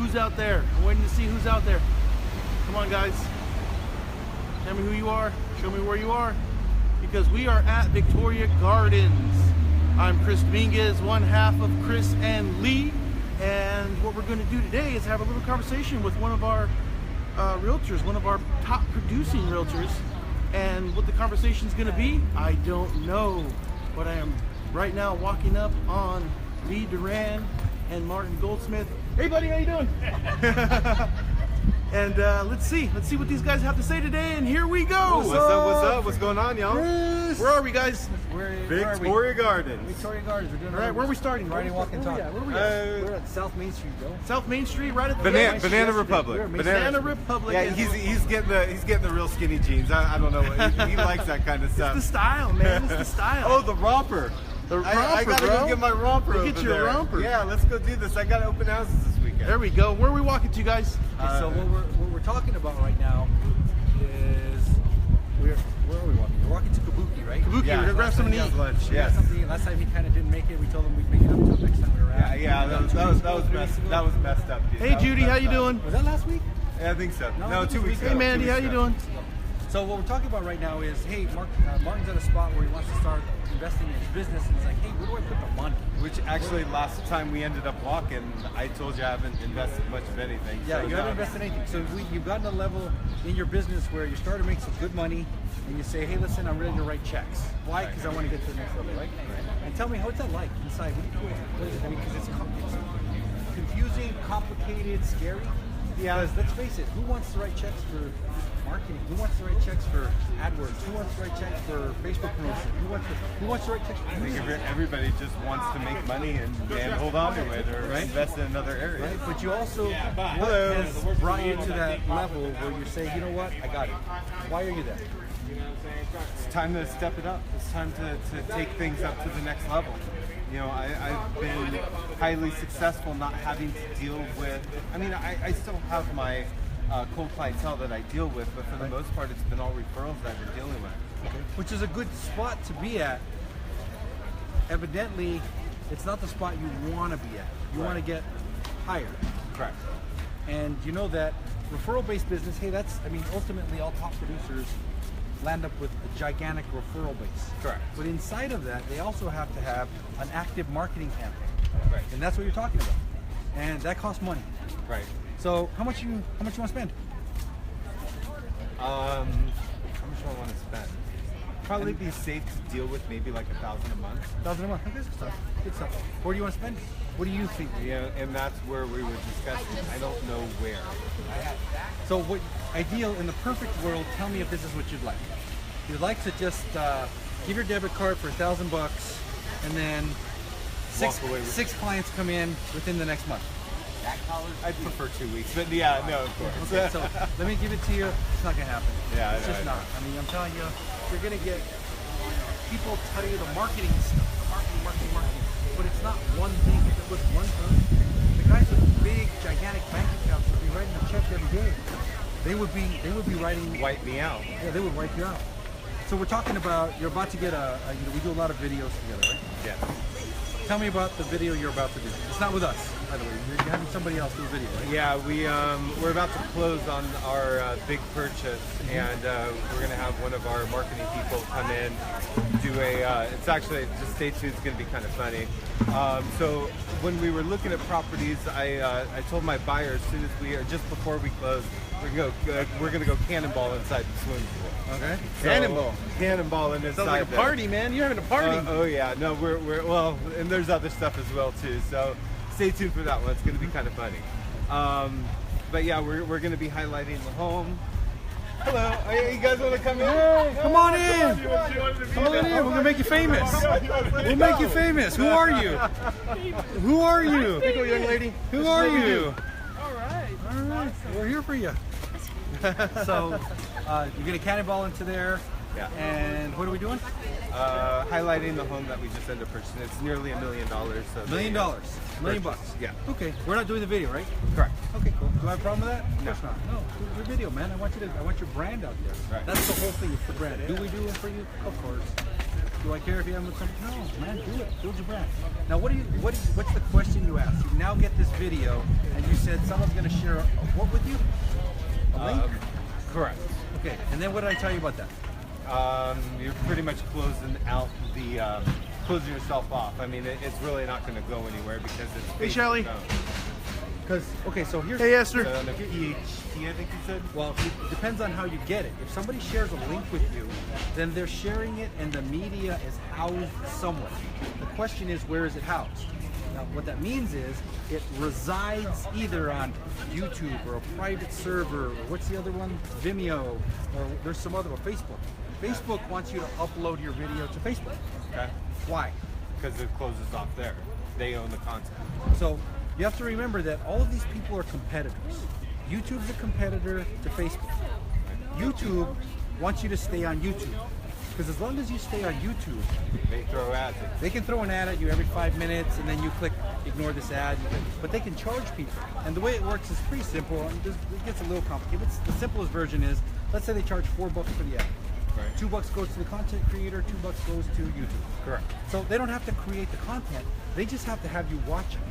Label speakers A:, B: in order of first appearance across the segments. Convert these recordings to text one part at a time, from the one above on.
A: who's out there. I'm waiting to see who's out there. Come on, guys. Tell me who you are. Show me where you are. Because we are at Victoria Gardens. I'm Chris Dominguez, one half of Chris and Lee. And what we're going to do today is have a little conversation with one of our realtors, one of our top producing realtors. And what the conversation is going to be, I don't know. But I am right now walking up on Lee Duran and Martin Goldsmith. Hey buddy, how you doing? And let's see what these guys have to say today, and here we go.
B: What's up? What's going on, y'all?
A: Where are we, guys?
B: Victoria Gardens.
C: Victoria Gardens. We're doing
A: All right, where are we starting?
C: Friday walk and talk.
A: Where are we at?
C: We're at South Main Street, bro.
A: South Main Street, right at the
B: Banana Republic.
A: Banana Republic.
B: Yeah, he's getting the real skinny jeans. I don't know. He likes that kind of stuff.
A: It's the style, man. It's the style.
B: Oh, the romper.
A: The romper,
B: I gotta
A: bro.
B: go get my romper.
A: Go get your romper.
B: Yeah, let's go do this. I got open houses this weekend.
A: There we go. Where are we walking to, guys?
C: So what we're talking about right now is where are we walking? We're walking to Kabuki, right?
A: Kabuki.
B: Yeah,
A: We're gonna grab something to eat.
B: Lunch.
C: Yes. Last time he kind of didn't make it. We told him we'd make it up to next time we were out.
B: Yeah, that was messed up. Dude.
A: Hey Judy, how you doing?
C: Was that last week?
B: Yeah, I think so. No, 2 weeks ago.
A: Hey Mandy, how you doing?
C: So what we're talking about right now is, hey, Martin's at a spot where he wants to start investing in his business, and he's like, hey, where do I put the money?
B: Which actually, last time we ended up walking, I told you I haven't invested much of anything.
C: Yeah,
B: so
C: you haven't invested in anything. So you've gotten a level in your business where you're starting to make some good money, and you say, hey, listen, I'm ready to write checks. Why? Because I want to get to the next level, right? And tell me, what's that like inside? What is it? I mean, because it's confusing, complicated, scary.
B: Yeah.
C: Because let's face it, who wants to write checks for marketing? Who wants to write checks for AdWords? Who wants to write checks for Facebook promotion? Who wants to write checks for
B: I think everybody just wants to make money and hold on to it or invest in another area.
C: Right? But you also, what has brought you to that level where you say, you know what, I got it. Why are you there?
B: It's time to step it up. It's time to take things up to the next level. You know, I've been highly successful not having to deal with, I still have my cold clientele that I deal with, but for the most part, it's been all referrals that I've been dealing with.
C: Okay. Which is a good spot to be at. Evidently, it's not the spot you want to be at. You want to get higher.
B: Correct.
C: And you know that referral-based business, hey, ultimately all top producers land up with a gigantic referral base.
B: Correct.
C: But inside of that, they also have to have an active marketing campaign.
B: Right.
C: And that's what you're talking about. And that costs money.
B: Right.
C: So how much you want to spend?
B: How much do I want to spend? Probably be safe to deal with maybe like $1,000 a month.
C: $1,000 a month. Okay, good stuff. Good stuff. Where do you want to spend it? What do you think?
B: Yeah, and that's where we were discussing. I don't know where.
C: So what ideal in the perfect world, tell me if this is what you'd like. You'd like to just give your debit card for $1,000 and then six clients come in within the next month.
B: I'd prefer 2 weeks, but yeah, no, of course.
C: Okay, so let me give it to you. It's not gonna happen.
B: Yeah,
C: it's just not. I mean, I'm telling you, you're gonna get people tell you the marketing stuff, marketing. But it's not one thing. If it was one thing, the guys with big, gigantic bank accounts would be writing a check every day. They would be writing.
B: Wipe me out.
C: Yeah, they would wipe you out. So we're talking about, you're about to get we do a lot of videos together, right?
B: Yeah.
C: Tell me about the video you're about to do. It's not with us, by the way. You're having somebody else do a video, right?
B: Yeah, we're about to close on our big purchase, and we're gonna have one of our marketing people come in, do it's actually, just stay tuned, it's gonna be kind of funny. So when we were looking at properties, I told my buyer as soon as just before we close, we're gonna go cannonball inside the swimming pool.
A: Okay.
B: So,
A: Cannonball.
B: Cannonball inside.
A: Sounds like a party, man. You're having a party.
B: Oh yeah, no, we're well, and there's other stuff as well too. So stay tuned for that one. It's going to be kind of funny. But yeah, we're going to be highlighting the home. Hello, hey, you guys want to come in?
A: Hey, come on in. Come on in. We're gonna make you famous. We'll make you famous. Who are you? Who are you? Pickle, young lady. Who are you?
D: All right.
C: All right, we're here for you. So you're gonna cannonball into there.
B: Yeah.
C: And what are we doing?
B: Highlighting the home that we just ended up purchasing. It's nearly $1 million. So
C: $1 million. $1 million bucks.
B: Yeah.
C: Okay. We're not doing the video, right?
B: Correct.
C: Okay, cool. Do I have a problem with that? Of
B: No.
C: course not. No, do your video, man. I want your brand out there.
B: Right.
C: That's the whole thing. It's the brand. Do we do it for you? Of course. Do I care if you haven't with something? No, man, do it. Build your brand. Now, what's the question you asked? You now get this video, and you said someone's going to share what with you? A link?
B: Correct.
C: Okay, and then what did I tell you about that?
B: You're pretty much closing out the closing yourself off. I mean, it's really not going to go anywhere because it's.
A: Hey, Shelly.
C: Because okay, so here's.
A: Hey, Esther.
B: So the PHT, I think you said.
C: Well, it depends on how you get it. If somebody shares a link with you, then they're sharing it, and the media is housed somewhere. The question is, where is it housed? Now, what that means is it resides either on YouTube or a private server, or what's the other one? Vimeo, or there's some other one, Facebook. Facebook wants you to upload your video to Facebook.
B: Okay.
C: Why?
B: Because it closes off there. They own the content.
C: So you have to remember that all of these people are competitors. YouTube's a competitor to Facebook. YouTube wants you to stay on YouTube. Because as long as you stay on YouTube,
B: They throw ads in.
C: they can throw an ad at you every 5 minutes, and then you click ignore this ad. But they can charge people. And the way it works is pretty simple. It gets a little complicated. But the simplest version is, let's say they charge $4 for the ad.
B: Right.
C: $2 goes to the content creator, $2 goes to YouTube.
B: Correct.
C: So they don't have to create the content. They just have to have you watching.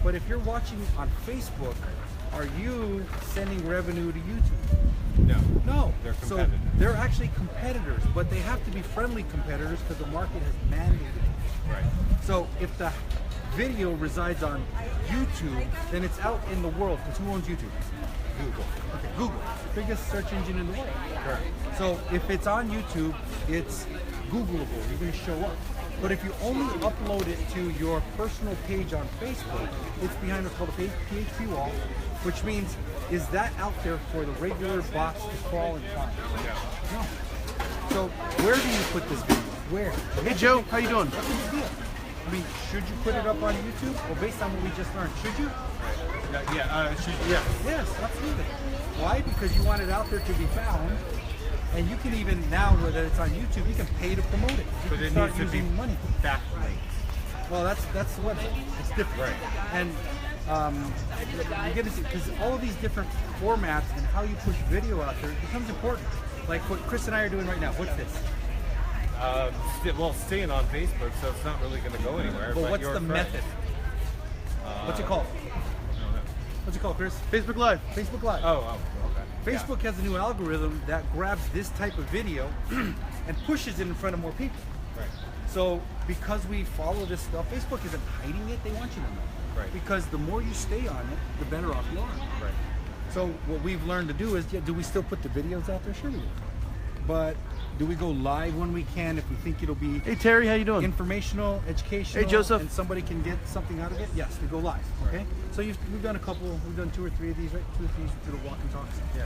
C: But if you're watching on Facebook, are you sending revenue to YouTube?
B: No.
C: No.
B: They're
C: So
B: competitors.
C: they're actually competitors, but they have to be friendly competitors because the market has mandated it.
B: Right.
C: So if the video resides on YouTube, then it's out in the world. Because who owns YouTube?
B: Google.
C: Okay, Google, biggest search engine in the world.
B: Correct.
C: So if it's on YouTube, it's Googleable. You're going to show up. But if you only upload it to your personal page on Facebook, it's behind what's called a PHP wall, which means is that out there for the regular bots to crawl and find? No. So where do you put this video? Where?
A: Hey, Joe. How you doing?
C: What's the big deal? I mean, should you put it up on YouTube? Well, based on what we just learned, should you?
B: Yeah.
C: Yes, absolutely. Why? Because you want it out there to be found, and you can even now, whether it's on YouTube, you can pay to promote it. You
B: But
C: can
B: it
C: start
B: needs to be
C: using money.
B: backlinks.
C: Well, that's the website. It's different.
B: Right.
C: And you get to see because all of these different formats and how you push video out there becomes important. Like what Chris and I are doing right now. What's this?
B: Staying on Facebook, so it's not really going to go anywhere.
C: But what's
B: you're
C: the
B: a friend.
C: method? What's it called?
B: I don't know.
C: What's it called, Chris?
A: Facebook Live.
C: Facebook Live.
B: Oh, okay.
C: Facebook has a new algorithm that grabs this type of video and pushes it in front of more people.
B: Right.
C: So because we follow this stuff, Facebook isn't hiding it, they want you to know.
B: Right.
C: Because the more you stay on it, the better off you are.
B: Right.
C: So what we've learned to do is, do we still put the videos out there? Sure we do. But do we go live when we can if we think it'll be
A: Hey, Terry. How you doing?
C: informational, educational,
A: Hey, Joseph.
C: and somebody can get something out of it? Yes, we go live. Okay. So we've done a couple, we've done 2 or 3 of these, right? 2 or 3 to the walk and talks.
B: Yeah.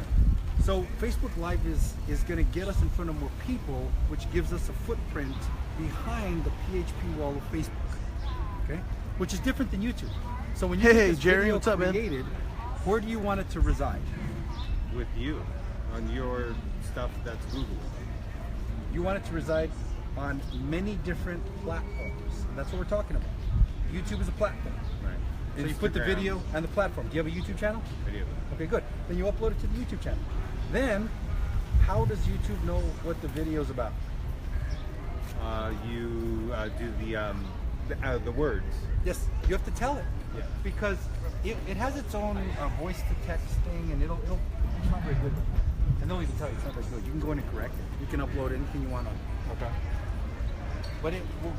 C: So Facebook Live is going to get us in front of more people, which gives us a footprint behind the PHP wall of Facebook. Okay, which is different than YouTube. So when you
A: Hey,
C: get this
A: Jerry,
C: video
A: what's up, man?
C: created, where do you want it to reside?
B: With you on your stuff that's Google.
C: You want it to reside on many different platforms. And that's what we're talking about. YouTube is a platform.
B: Right.
C: So you put the video on the platform. Do you have a YouTube channel?
B: Video.
C: Okay, good. Then you upload it to the YouTube channel. Then, how does YouTube know what the video is about?
B: You do the words.
C: Yes, you have to tell it.
B: Yeah.
C: Because it has its own voice to text thing, and it's not very good. And they'll even tell you it's not very good. You can go in and correct it. You can upload anything you want on it.
B: Okay.
C: But it will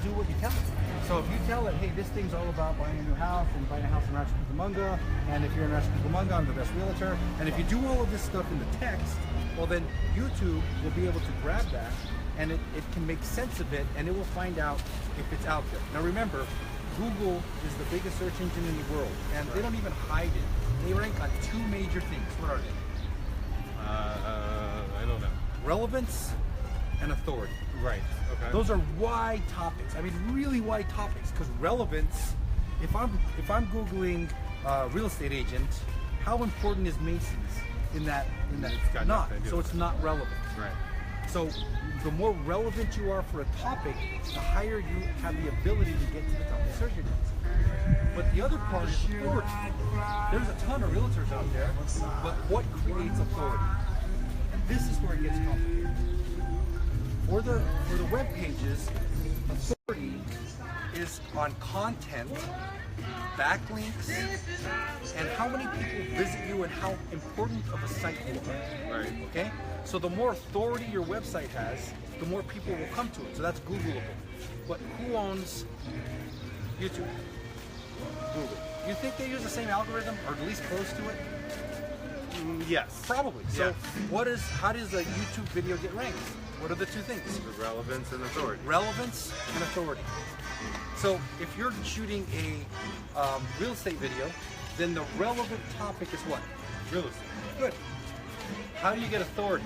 C: do what you tell it. So if you tell it, hey, this thing's all about buying a new house and buying a house in Rancho Cucamonga, and if you're in Rancho Cucamonga, I'm the best realtor, and if you do all of this stuff in the text, well then YouTube will be able to grab that, and it can make sense of it, and it will find out if it's out there. Now remember, Google is the biggest search engine in the world, and they don't even hide it. They rank on 2 major things. What are they?
B: I don't know.
C: Relevance and authority.
B: Right. Okay.
C: Those are wide topics. I mean, really wide topics. Because relevance, if I'm googling real estate agent, how important is Macy's in that?
B: It's got
C: Not.
B: nothing to do
C: So
B: with
C: it's not relevant.
B: Right.
C: So the more relevant you are for a topic, the higher you have the ability to get to the top of the search engines. But the other part is authority. There's a ton of realtors out there, but what creates authority? And this is where it gets complicated. For the web pages, authority is on content, backlinks, and how many people visit you and how important of a site you are.
B: Right.
C: Okay? So the more authority your website has, the more people will come to it. So that's Googleable. But who owns YouTube? Google. You think they use the same algorithm or at least close to it?
A: Yes.
C: Probably. So
A: Yeah.
C: how does a YouTube video get ranked? What are the two things?
B: The relevance and authority.
C: Relevance and authority. So if you're shooting a real estate video, then the relevant topic is what?
B: Real estate.
C: Good. How do you get authority?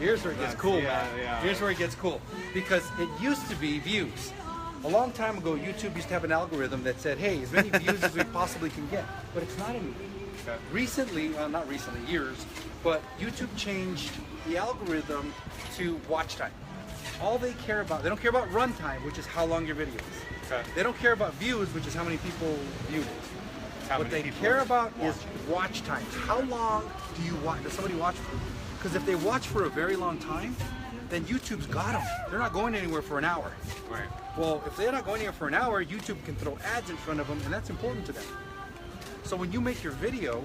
C: Here's where it gets cool, man.
B: Yeah.
C: Here's where it gets cool. Because it used to be views. A long time ago, YouTube used to have an algorithm that said, hey, as many views as we possibly can get. But it's not anymore.
B: Okay.
C: Recently, not recently, years, but YouTube changed the algorithm to watch time. All they care about, they don't care about runtime, which is how long your video is.
B: Okay.
C: They don't care about views, which is how many people viewed it.
B: How
C: What
B: many
C: they
B: people
C: care about
B: watch?
C: is watch times. How long do you watch? Does somebody watch for? Because if they watch for a very long time, then YouTube's got them. They're not going anywhere for an hour.
B: Right.
C: Well, if they're not going anywhere for an hour, YouTube can throw ads in front of them, and that's important to them. So when you make your video,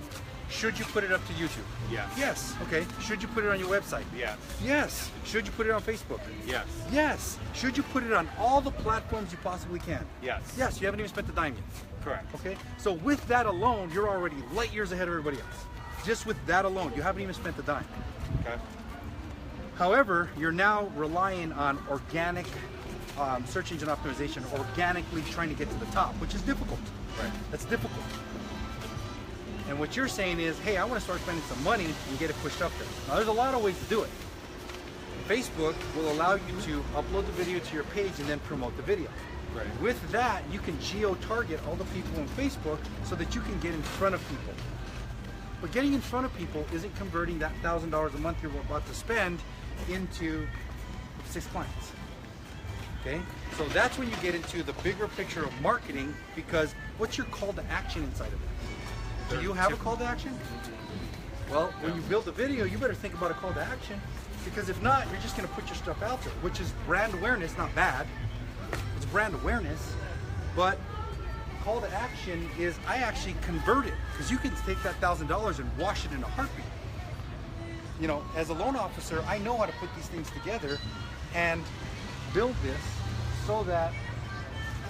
C: should you put it up to YouTube?
B: Yes.
C: Yes. Okay. Should you put it on your website?
B: Yes.
C: Yes. Should you put it on Facebook?
B: Yes.
C: Yes. Should you put it on all the platforms you possibly can?
B: Yes.
C: Yes. You haven't even spent the dime yet.
B: Correct.
C: Okay. So with that alone, you're already light years ahead of everybody else. Just with that alone, you haven't even spent the dime.
B: Okay.
C: However, you're now relying on organic search engine optimization, organically trying to get to the top, which is difficult.
B: Right.
C: That's difficult. And what you're saying is, hey, I want to start spending some money and get it pushed up there. Now, there's a lot of ways to do it. Facebook will allow you to upload the video to your page and then promote the video.
B: Right.
C: With that, you can geo-target all the people on Facebook so that you can get in front of people. But getting in front of people isn't converting that $1,000 a month you're about to spend into 6 clients. Okay? So that's when you get into the bigger picture of marketing, because what's your call to action inside of it? Do you have a call to action? Well, when you build a video, you better think about a call to action, because if not, you're just going to put your stuff out there, which is brand awareness, not bad. It's brand awareness, but call to action is I actually convert it, because you can take that $1,000 and wash it in a heartbeat. You know, as a loan officer, I know how to put these things together and build this so that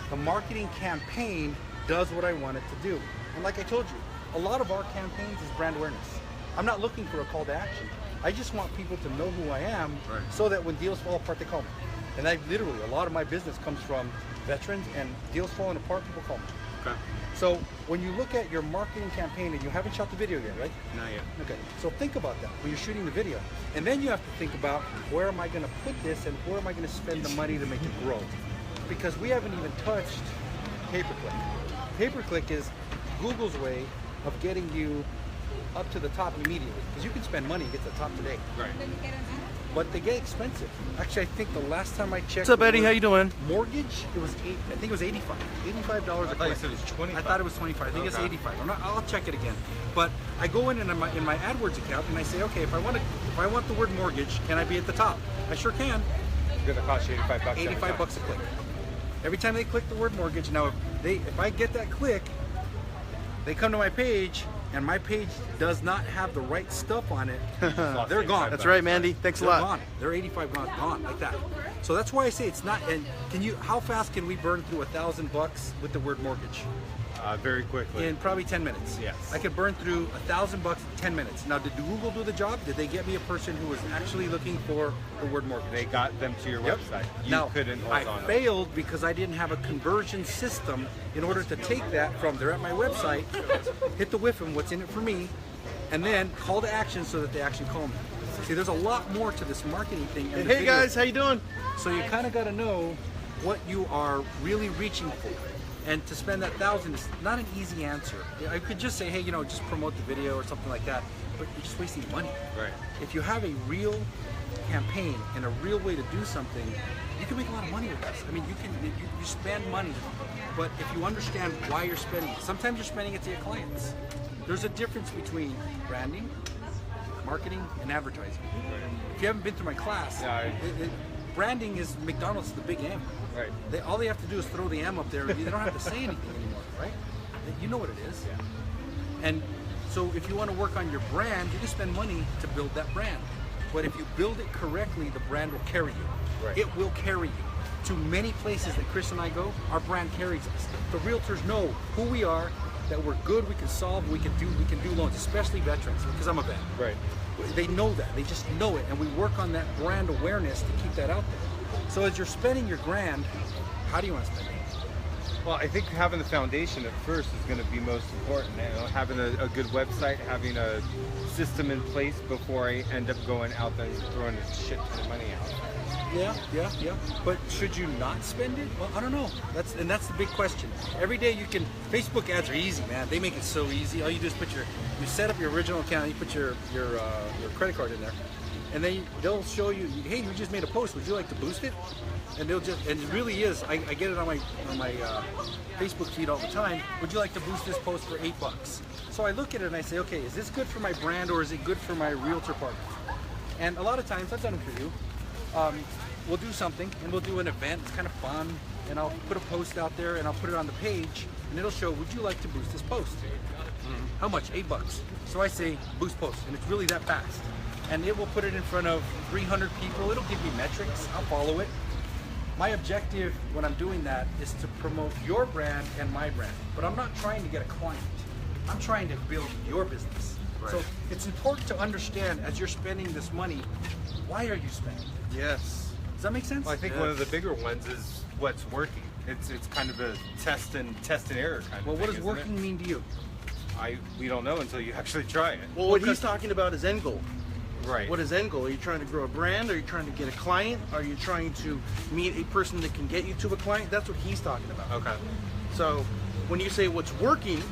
C: the marketing campaign does what I want it to do. And like I told you, a lot of our campaigns is brand awareness. I'm not looking for a call to action. I just want people to know who I am,
B: right,
C: so that when deals fall apart, they call me. And I literally, a lot of my business comes from veterans, and deals falling apart, people call me.
B: Okay.
C: So when you look at your marketing campaign, and you haven't shot the video yet, right?
B: Not yet.
C: Okay, so think about that when you're shooting the video. And then you have to think about, where am I going to put this, and where am I going to spend the money to make it grow? Because we haven't even touched pay-per-click. Pay-per-click is Google's way of getting you up to the top immediately. Because you can spend money and get to the top today.
B: Right.
C: But they get expensive. Actually, I think the last time I checked...
A: What's up, Eddie? How you doing?
C: Mortgage, it was I think it was $85 a
B: I
C: click.
B: thought you said it was 25.
C: I thought it was 25. I think it's
B: Okay.
C: 85. I'll check it again. But I go in my AdWords account and I say, okay, if I want the word mortgage, can I be at the top? I sure can.
B: It's gonna cost you $85 every
C: 85
B: time.
C: bucks a click. Every time they click the word mortgage. Now, if I get that click, they come to my page, and my page does not have the right stuff on it, they're gone.
A: That's right, Mandy. Thanks a
C: They're
A: lot.
C: gone. They're 85 gone like that. So that's why I say it's not. And how fast can we burn through $1,000 with the word mortgage?
B: Very quickly.
C: In probably 10 minutes.
B: Yes.
C: I could burn through $1,000 in 10 minutes. Now, did Google do the job? Did they get me a person who was actually looking for the word mortgage?
B: They got them to your
C: Yep.
B: website. You
C: Now,
B: couldn't hold
C: I
B: on.
C: failed because I didn't have a conversion system in order to take that from they're at my website, hit the whiff and what's in it for me, and then call to action so that they actually call me. See, there's a lot more to this marketing thing. And the
A: Hey
C: bigger-
A: guys, how you doing?
C: So you kind of got to know what you are really reaching for. And to spend that $1,000 is not an easy answer. I could just say, hey, just promote the video or something like that, but you're just wasting money.
B: Right.
C: If you have a real campaign and a real way to do something, you can make a lot of money with this. I mean, you spend money, but if you understand why you're spending it, sometimes you're spending it to your clients. There's a difference between branding, marketing and advertising. If you haven't been through my class,
B: Yeah,
C: branding is McDonald's, the big M.
B: Right.
C: All they have to do is throw the M up there. They don't have to say anything anymore, right? You know what it is.
B: Yeah.
C: And so if you want to work on your brand, you can spend money to build that brand. But if you build it correctly, the brand will carry you.
B: Right.
C: It will carry you. To many places that Chris and I go, our brand carries us. The realtors know who we are, that we're good, we can solve, we can do loans, especially veterans, because I'm a vet.
B: Right.
C: They know that, they just know it, and we work on that brand awareness to keep that out there. So as you're spending your grand, how do you want to spend it?
B: Well, I think having the foundation at first is going to be most important. You know, having a good website, having a system in place before I end up going out there and throwing a shit ton of money out.
C: Yeah. But should you not spend it? Well, I don't know. That's the big question. Every day you can. Facebook ads are easy, man. They make it so easy. All you do is you set up your original account, you put your credit card in there, and then they'll show you, hey, you just made a post. Would you like to boost it? And and it really is. I get it on my Facebook feed all the time. Would you like to boost this post for $8? So I look at it and I say, okay, is this good for my brand or is it good for my realtor partner? And a lot of times, I've done it for you. We'll do something and we'll do an event. It's kind of fun, and I'll put a post out there and I'll put it on the page, and it'll show, would you like to boost this post? How much? $8. So I say boost post, and it's really that fast. And it will put it in front of 300 people. It'll give me metrics. I'll follow it. My objective when I'm doing that is to promote your brand and my brand. But I'm not trying to get a client. I'm trying to build your business.
B: Right.
C: So it's important to understand as you're spending this money, why are you spending it?
A: Yes.
C: Does that make sense?
B: Well, I think one of the bigger ones is what's working. It's kind of a test and error kind of
C: Well,
B: thing.
C: what does
B: isn't
C: working
B: it?
C: mean to you?
B: We don't know until you actually try it.
A: Well, what he's talking about is end goal.
B: Right.
A: What is end goal? Are you trying to grow a brand? Are you trying to get a client? Are you trying to meet a person that can get you to a client? That's what he's talking about.
B: Okay.
A: So when you say what's working,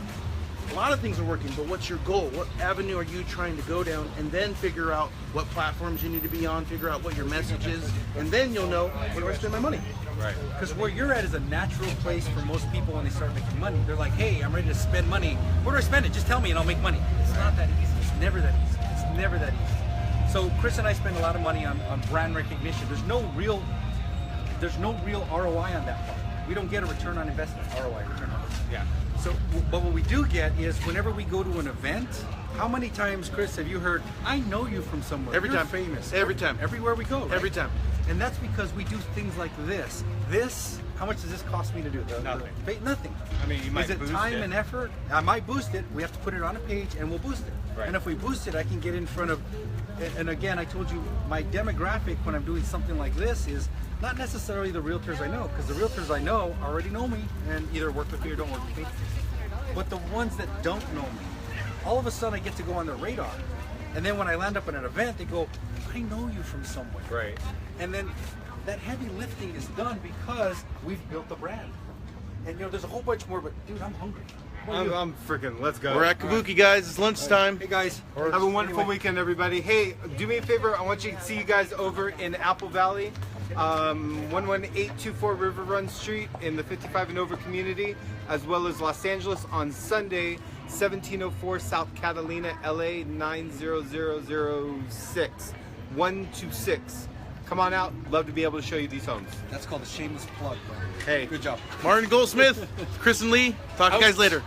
A: a lot of things are working, but what's your goal? What avenue are you trying to go down? And then figure out what platforms you need to be on, figure out what your message is, and then you'll know where do I spend my money.
B: Right.
C: Because where you're at is a natural place for most people when they start making money. They're like, hey, I'm ready to spend money. Where do I spend it? Just tell me and I'll make money. It's not that easy. It's never that easy. It's never that easy. So Chris and I spend a lot of money on brand recognition. There's no real ROI on that part. We don't get a return on investment. ROI, return on investment.
B: Yeah.
C: So, but what we do get is whenever we go to an event, how many times, Chris, have you heard, I know you from somewhere?
A: Every
C: You're
A: time.
C: famous.
A: Every time.
C: Everywhere we go, right?
A: Every time.
C: And that's because we do things like this. How much does this cost me to do?
B: Nothing.
C: Nothing.
B: I mean, you might
C: Is it
B: boost
C: time
B: it.
C: and effort? I might boost it. We have to put it on a page and we'll boost it.
B: Right.
C: And if we boost it, I can get in front of, and again, I told you, my demographic when I'm doing something like this is not necessarily the realtors I know, because the realtors I know already know me and either work with me or don't work with me. But the ones that don't know me, all of a sudden I get to go on their radar. And then when I land up at an event, they go, I know you from somewhere.
B: Right.
C: And then that heavy lifting is done because we've built the brand. And there's a whole bunch more, but dude, I'm hungry.
B: I'm freaking, let's go.
A: We're at Kabuki, guys. It's lunchtime.
C: Hey guys.
B: Have a wonderful
C: Anyway.
B: weekend, everybody. Hey, do me a favor. I want you to see you guys over in Apple Valley, 11824 River Run Street in the 55 and over community, as well as Los Angeles on Sunday, 1704 South Catalina, LA 90006 126. Come on out. Love to be able to show you these homes.
C: That's called a shameless plug, bro.
B: Hey,
C: Good job.
A: Martin Goldsmith, Chris and Lee. Talk to you guys later.